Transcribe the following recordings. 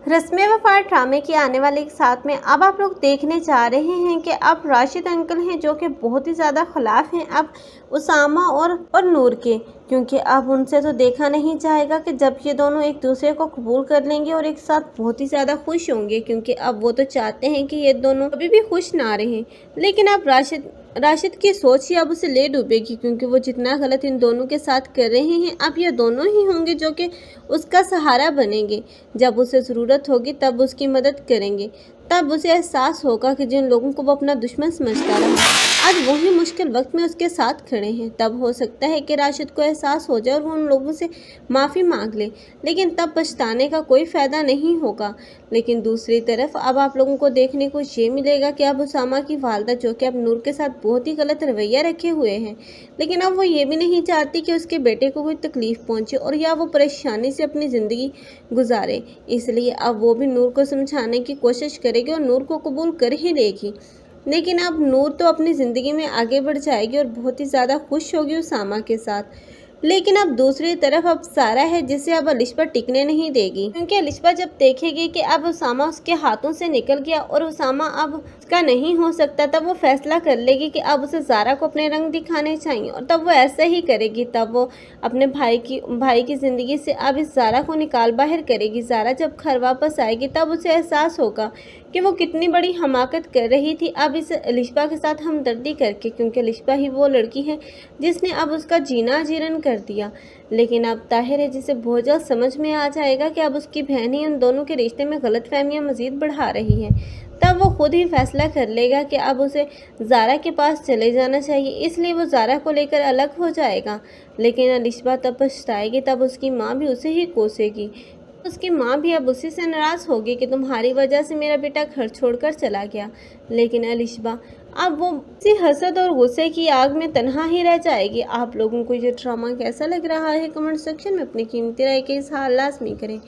रस्में वफा ड्रामे के आने वाले एक साथ में अब आप लोग देखने जा रहे हैं कि अब राशिद अंकल हैं जो कि बहुत ही ज़्यादा खिलाफ हैं अब उसामा और नूर के, क्योंकि अब उनसे तो देखा नहीं जाएगा कि जब ये दोनों एक दूसरे को कबूल कर लेंगे और एक साथ बहुत ही ज़्यादा खुश होंगे, क्योंकि अब वो तो चाहते हैं कि ये दोनों कभी भी खुश ना रहें। लेकिन अब राशिद की सोच ही अब उसे ले डूबेगी, क्योंकि वो जितना गलत इन दोनों के साथ कर रहे हैं अब ये दोनों ही होंगे जो कि उसका सहारा बनेंगे। जब उसे ज़रूरत होगी तब उसकी मदद करेंगे, तब उसे एहसास होगा कि जिन लोगों को वो अपना दुश्मन समझता रहा आज वही मुश्किल वक्त में उसके साथ खड़े हैं। तब हो सकता है कि राशिद को एहसास हो जाए और वो उन लोगों से माफ़ी मांग ले, लेकिन तब पछताने का कोई फ़ायदा नहीं होगा। लेकिन दूसरी तरफ अब आप लोगों को देखने को ये मिलेगा कि अब उसामा की वालदा जो कि अब नूर के साथ बहुत ही गलत रवैया रखे हुए हैं, लेकिन अब वो ये भी नहीं चाहती कि उसके बेटे को कोई तकलीफ़ पहुँचे और या वो परेशानी से अपनी ज़िंदगी गुजारे। इसलिए अब वो भी नूर को समझाने की कोशिश करेगी और नूर को कबूल कर ही लेगी। लेकिन अब नूर तो अपनी ज़िंदगी में आगे बढ़ जाएगी और बहुत ही ज़्यादा खुश होगी उसामा के साथ। लेकिन अब दूसरी तरफ अब सारा है जिसे अब अलिशबा टिकने नहीं देगी, क्योंकि अलिशबा जब देखेगी कि अब उसामा उसके हाथों से निकल गया और उसामा अब उसका नहीं हो सकता, तब वो फैसला कर लेगी कि अब उसे ज़ारा को अपने रंग दिखाने चाहिए और तब वो ऐसा ही करेगी। तब वो अपने भाई की ज़िंदगी से अब इस ज़ारा को निकाल बाहर करेगी। ज़ारा जब घर वापस आएगी तब उसे एहसास होगा कि वो कितनी बड़ी हमाकत कर रही थी अब इस अलिशबा के साथ हमदर्दी करके, क्योंकि अलिशबा ही वो लड़की है जिसने अब उसका जीना जीरन कर दिया। लेकिन अब ताहिर है जिसे बहुत जल्द समझ में आ जाएगा कि अब उसकी बहन ही उन दोनों के रिश्ते में गलतफहमियां मज़ीद बढ़ा रही है। तब वो खुद ही फैसला कर लेगा कि अब उसे ज़ारा के पास चले जाना चाहिए, इसलिए वो ज़ारा को लेकर अलग हो जाएगा। लेकिन अलिशबा तब पछताएगी, तब उसकी माँ भी उसे ही कोसेगी। उसकी माँ भी अब उसी से नाराज़ होगी कि तुम्हारी वजह से मेरा बेटा घर छोड़कर चला गया। लेकिन अलिशबा अब वो इसी हसद और गुस्से की आग में तन्हा ही रह जाएगी। आप लोगों को ये ड्रामा कैसा लग रहा है कमेंट सेक्शन में अपनी कीमती राय के इज़हार लाजमी करें।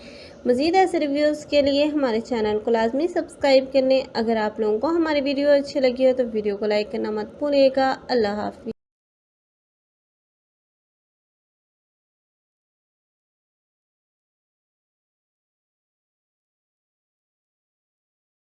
मज़ीद ऐसे रिव्यूज़ के लिए हमारे चैनल को लाजमी सब्सक्राइब कर लें। अगर आप लोगों को हमारी वीडियो अच्छी लगी हो तो वीडियो को लाइक करना मत भूलिएगा। अल्लाह हाफ़िज़।